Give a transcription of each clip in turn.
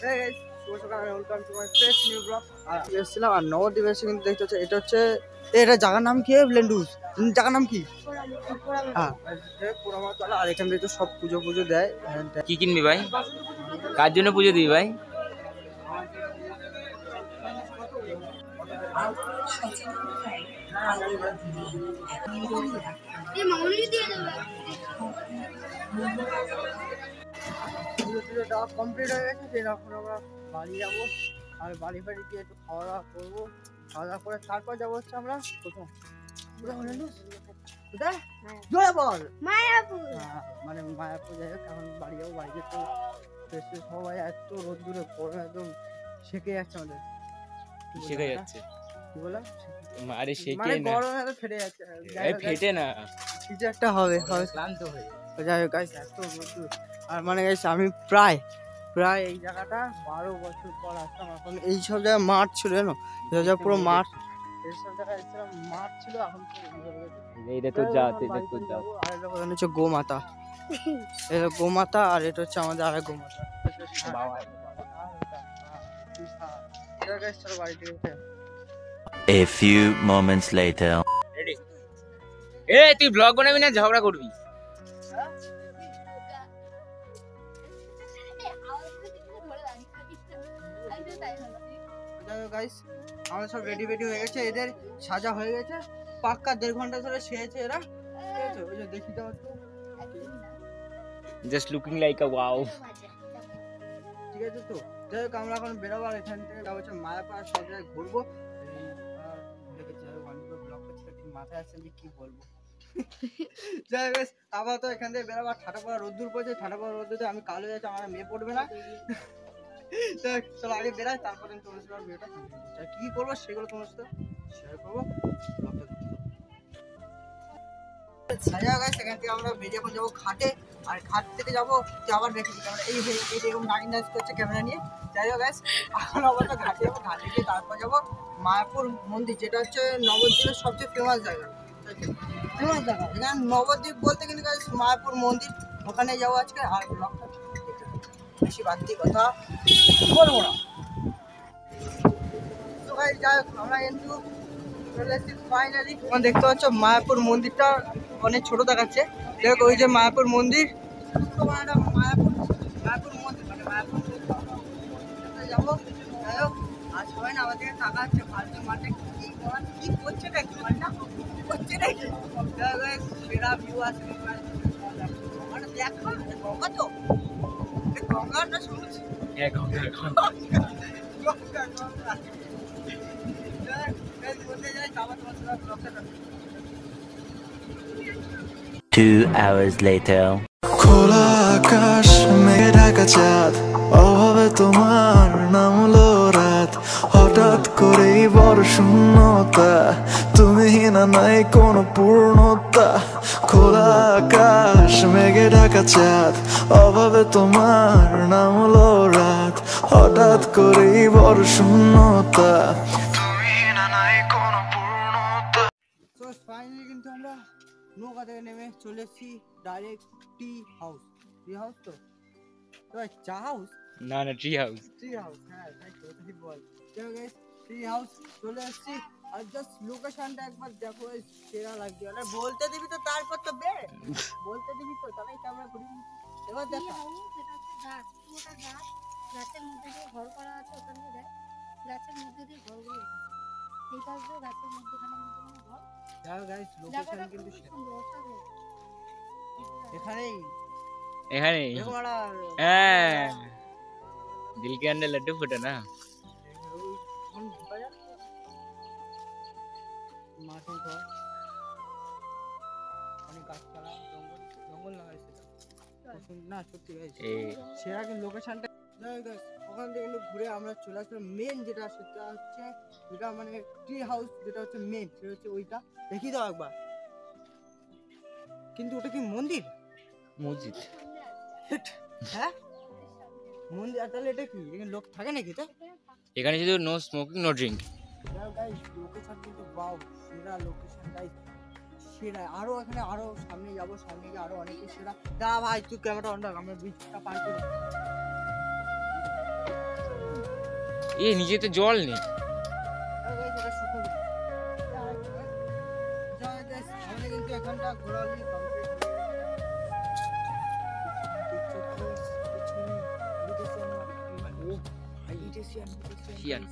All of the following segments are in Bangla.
Hey guys, শুভ সকাল, welcome to my fresh new blog. আর এসেছিলাম আর নবদ্বীপ এসে কিন্তু দেখতে হচ্ছে এটা হচ্ছে এটা জায়গার নাম কি? ব্লেন্ডুস জায়গার নাম কি? হ্যাঁ, পোড়ামাতলা। আর এখান থেকে তো সব পুজো দেয়। কি কিনবি ভাই? কার জন্য পুজো দিবি ভাই? পুজোটা কমপ্লিট হয়ে গেছে, এখন আমরা বাড়ি যাবো। আর বাড়ি গিয়ে একটু খাওয়া দাওয়া করবো। খাওয়া দাওয়া করে তারপর যাবো হচ্ছে আমরা কোথায় জোরে বল মায়াপুর। মানে মায়াপুর যাই হোক, এখন বাড়ি যাবো। বাড়ি যেতে সবাই এত রোদ্দুরে পড়ে একদম সেকে যাচ্ছে আমাদের। সেকে যাচ্ছে কি বললাম? আরে সেকে মানে না, গরমে এত ফেটে যাচ্ছে। ফেটে না, কিছু একটা হবে ক্লান্ত হয়ে যাই হোক গাইস, এত রোদ্দুর। আর মানে গাইস আমি প্রায় এই জায়গাটা 12 বছর পর আসলাম। এখন এইসব জায়গায় মাঠ ছিল, জানো, পুরো মাঠ। এইসব জায়গায় এসেছিলাম, মাঠ ছিল, এখন এটা তো জাত, এটা তো জাত। আর এটা হচ্ছে গোমাতা। এটা গোমাতা, আর এটা হচ্ছে আমাদের আরেক গোমাতা। A few moments later. এ তুই ব্লগ বানাবি না ঝগড়া করবি? গাইস আমাদের সব রেডি হয়ে গেছে, এদের সাজা হয়ে গেছে। পাক্কা 1.5 ঘন্টা ধরে সেজেছে এরা। ঠিক আছে, ওই যে দেখি দাও একটু। জাস্ট লুকিং লাইক আ ওয়াও। ঠিক আছে, তো যাই হোক আমরা এখন বেরোবো। আর এখান থেকে যাবো হচ্ছে মায়াপুর, আর সব জায়গায় ঘুরবো। মাথায় আসছে যে কি বলবো। যাই হোক আপাতত এখান থেকে বেরোবো। ঠাটা পড়া রোদ্দুর পড়ছে, ঠাটা পড়া রোদ্দুরে আমি কালো যাচ্ছি, আমার মেয়ে পড়বে না। চলো আগে বেরাই, তারপরে তোমার সাথে ভিডিওটা কি করবো সেগুলো তোমার সাথে শেয়ার করবো। সেখান থেকে আমরা বেরিয়ে এখন যাবো ঘাটে। আর ঘাট থেকে যাবো আবার দেখে এই এরকম ডাইন ডান্স করছে ক্যামেরা নিয়ে। যাই হোক গাইস, এখন আবার তো ঘাটে যাবো। ঘাটে গিয়ে তারপর যাবো মায়াপুর মন্দির, যেটা হচ্ছে নবদ্বীপের সবচেয়ে ফেমাস জায়গা। এখানে নবদ্বীপ বলতে কিন্তু গাইস মায়াপুর মন্দির, ওখানে যাবো আজকে। আর ব্লগটা বেশি বাড়তি কথা বলবো না। তো ভাই যাই হোক, আমরা কিন্তু ফাইনালি দেখতে পাচ্ছ মায়াপুর মন্দিরটা অনেক ছোট দেখাচ্ছে। দেখ ওই যে মায়াপুর মন্দির, মায়াপুর মন্দির মানে মায়াপুর যাবো। যাই হোক, আর সবাই না আমাদের টাকা হচ্ছে ফালতু মাঠে কি করছে নাকি, না করছে নাকি। সেরা ভিউ আছে মানে দেখো, গঙ্গা তো গঙ্গাটা শুনছি। Ganga 2 hours later. খোলা আকাশ মেঘে ঢাকা চাঁদ, অভাবে তোমার নামলো রাত। হঠাৎ করেই বড় শূন্যতা, তুমি না নাই কোনো পূর্ণতা। খোলা আকাশ মেঘে ঢাকা চাঁদ, অভাবে তোমার নামলো রাত। হঠাৎ করেই বড় শূন্যতা, তুমি না নাই কোনো পূর্ণতা। তো ফাইনালি কিন্তু আমরা নৌকা থেকে নেমে চলে এসেছি ডাইরেক্ট টি হাউস। তো চা হাউস না না, ট্রি হাউস। হ্যাঁ তাই তো, তুই বল। ট্রি হাউস চলে এসেছি। আর জাস্ট লোকেশনটা একবার দেখো, সেরা লাগছে। মানে বলতে দিবি তো, তারপর তো বলতে দিবি তো, তাহলেই ক্যামেরা করি। এবার দেখা গাছের মধ্যে দিয়ে ঘর করা আছে, ওখান দিয়ে দেখ গাছের মধ্যে দিয়ে ঘরগুলো এই পাশ দিয়ে গাছের মধ্যখানে ঘর। গাইস লোকেশন কিন্তু এখানেই হ্যাঁ, দিল के अंदर लड्डू फूटा ना। মাঠের ঘর, অনেক গাছপালা, জঙ্গল লাগাইছে না, সত্যি সেরা কিন্তু লোকেশনটা। ওখান থেকে কিন্তু ঘুরে আমরা চলে আসলাম মেন যেটা, সেটা হচ্ছে যেটা মানে ট্রি হাউস, যেটা হচ্ছে মেন, সেটা হচ্ছে ওইটা। দেখি দাও একবার। কিন্তু ওটা কি মন্দির? মসজিদ। হ্যাঁ মন্দির। আর তাহলে এটা কি, এখানে লোক থাকে নাকি? তো এখানে শুধু no smoking no drink. Location কিন্তু বাও, সেরা লোকেশন গাইস, সেরা। আরো এখানে আরো সামনে যাবো, সামনে গিয়ে আরো অনেক সেরা। দা ভাই তুই ক্যামেরা অন রাখ, আমরা ব্রিজটা পার করি। এ নিচেতে জল নেই। আমাদের কিন্তু এখানটা ঘোরাঘুরি কমপ্লিট শিয়ান।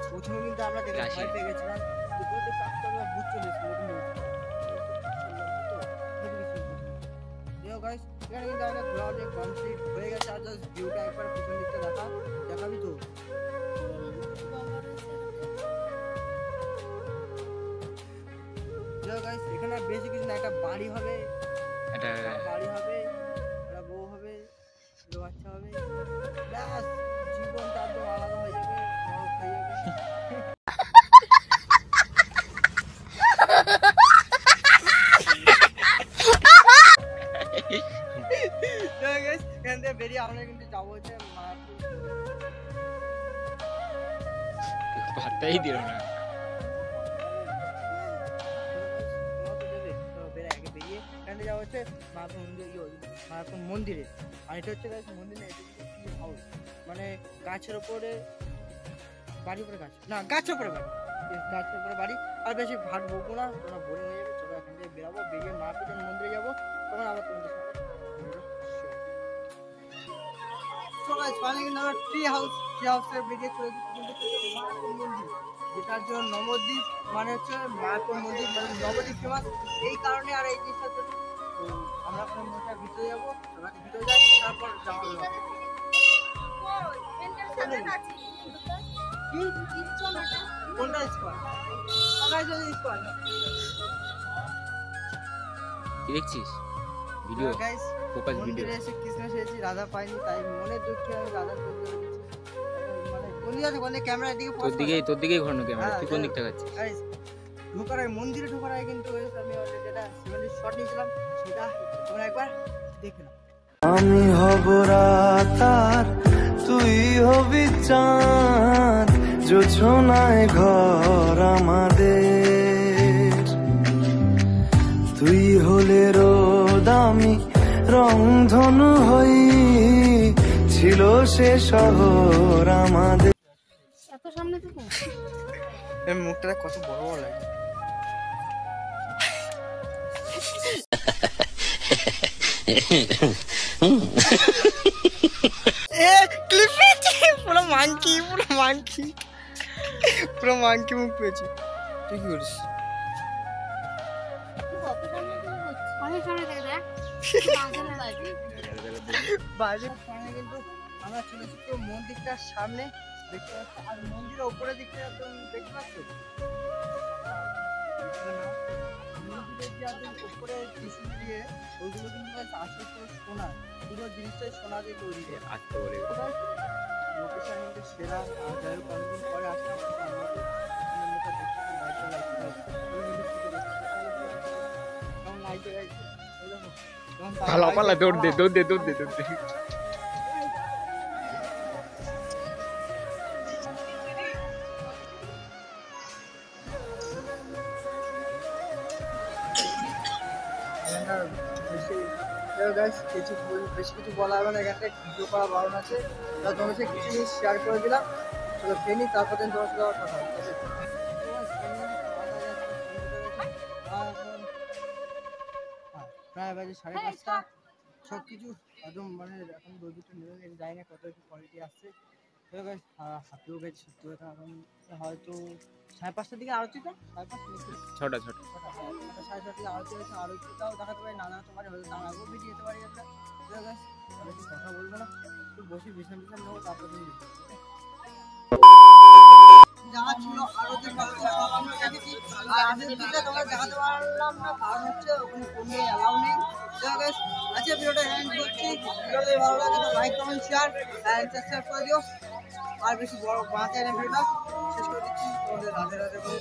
প্রথমে কিন্তু আমরা দেখে ভয় পেয়ে গেছিলাম, দুপুরে কাজটা আমরা ভূত চলে এসেছিল গাইস। এখানে কিন্তু আমাদের ঘোরাঘুরি কমপ্লিট হয়ে গেছে। আর জাস্ট ভিউটা একবার পিছন দিকটা দেখাবি তো? গাইস এখানে বেশি কিছু না, একটা বাড়ি হবে, একটা বউ হবে, ছোট বাচ্চা হবে, ব্যাস জীবনটা একদম আলাদা হয়ে যাবে, নরক হয়ে যাবে। এখান থেকে বেরিয়ে আমরা কিন্তু যাবো হচ্ছে মায়াপুর। পাত্তাই দিল না। মায়াপুর মন্দিরে। আর এটা হচ্ছে মন্দিরে, হাউস মানে গাছের উপরে বাড়ি, উপরে গাছ না, গাছের উপরে বাড়ি, গাছের উপরে বাড়ি। আর বেশি ভাট বকবো না, তোমরা বোরিং হয়ে যাবে। চলো এখান থেকে বেরাবো, বেরিয়ে মায়াপুর মন্দিরে যাবো, তখন আবার তোমাদের সাথে ট্রি হাউসে বেরিয়ে চলে মায়াপুর মন্দির, যেটার জন্য নবদ্বীপ মানে হচ্ছে মায়াপুর মন্দির, মানে নবদ্বীপ ফেমাস এই কারণে। আর এই জিনিসটার জন্য আমরা আপনার মন্দিরটার ভিতরে যাবো, সবাইকে ভিতরে যাই, তারপর যাওয়া হবে। কোনটা স্কোয়ার? কি দেখছিস? Video guys focus video. মন্দিরে এসে কৃষ্ণ সেজেছি, রাধা পাইনি, তাই মনে দুঃখে আমি রাধা করতে মানে কোন দিকে কোন ক্যামেরার দিকে তোর দিকেই ঘোরানো ক্যামেরা। তুই কোন দিক থেকে যাচ্ছিস? গাইস ঢোকার আগে, মন্দিরে ঢোকার আগে কিন্তু আমি অলরেডি যেটা 70 শট নিয়েছিলাম, সেটা তোমরা একবার দেখে নাও। আমি হব রাত আর তুই হবি চাঁদ, জোছনায় ঘর আমাদের। তুই হলে রোদ, আমি রংধনু হই, ছিল সে শহর আমাদের। এত সামনে থেকে এই মুখটা কত বড় বড় লাগে। পুরো মাংকি মুখ পেয়েছি। তুই কি করিস? অনেক সামনে থেকে দেখ বাজে সামনে কিন্তু আমরা চলে এসেছি মন্দিরটার সামনে, দেখতে পাচ্ছি। আর মন্দিরের উপরের দিকটা একদম দেখতে পাচ্ছ, মন্দিরের যে একদম উপরে ত্রিশূল দিয়ে, ওইগুলো কিন্তু আসল সোনা, পুরো জিনিসটাই সোনা দিয়ে তৈরি। আসতে বলে লোকেশন কিন্তু সেরা। আর যাই হোক অনেকদিন পরে আসলাম, পালা দৌড় দে। বেশি কিছু বলা হবে না, এখানে ভিডিও করা বারণ আছে। তোমার সাথে কিছু জিনিস শেয়ার করে দিলাম, চলো ফেনি, তারপর দিন তোমার সাথে কথা হবে। প্রায় বাজে 5:30। সব কিছু একদম মানে এখন রোদটা নেমে যায় না, কত একটু কোয়ালিটি আসছে। হাতেও গেছে সত্যি কথা। এখন হয়তো 5:30টার দিকে আরতিটা, 6টা 6:30 দিকে আরতি হয়েছে। আরতিটাও দেখাতে পারি, না দেখাতে পারি, হয়তো তার আগেও ভিডিও যেতে পারি আমরা। আমি কথা বলবো না, একটু বসে বিশ্রাম নেবো, তারপর জায়গা ছিল আরতির তোমরা দেখাতে পারলাম না, কারণ হচ্ছে ওখানে ফোনে অ্যালাউ নেই। আজকে ভিডিওটা এন্ড করছি। ভিডিওটা ভালো লাগে তো like, comment, share and subscribe করে দিও। আর বেশি বড় বাঁচায় না, ভিডিওটা শেষ করে দিচ্ছি। তোমাদের রাধে রাধে বলে।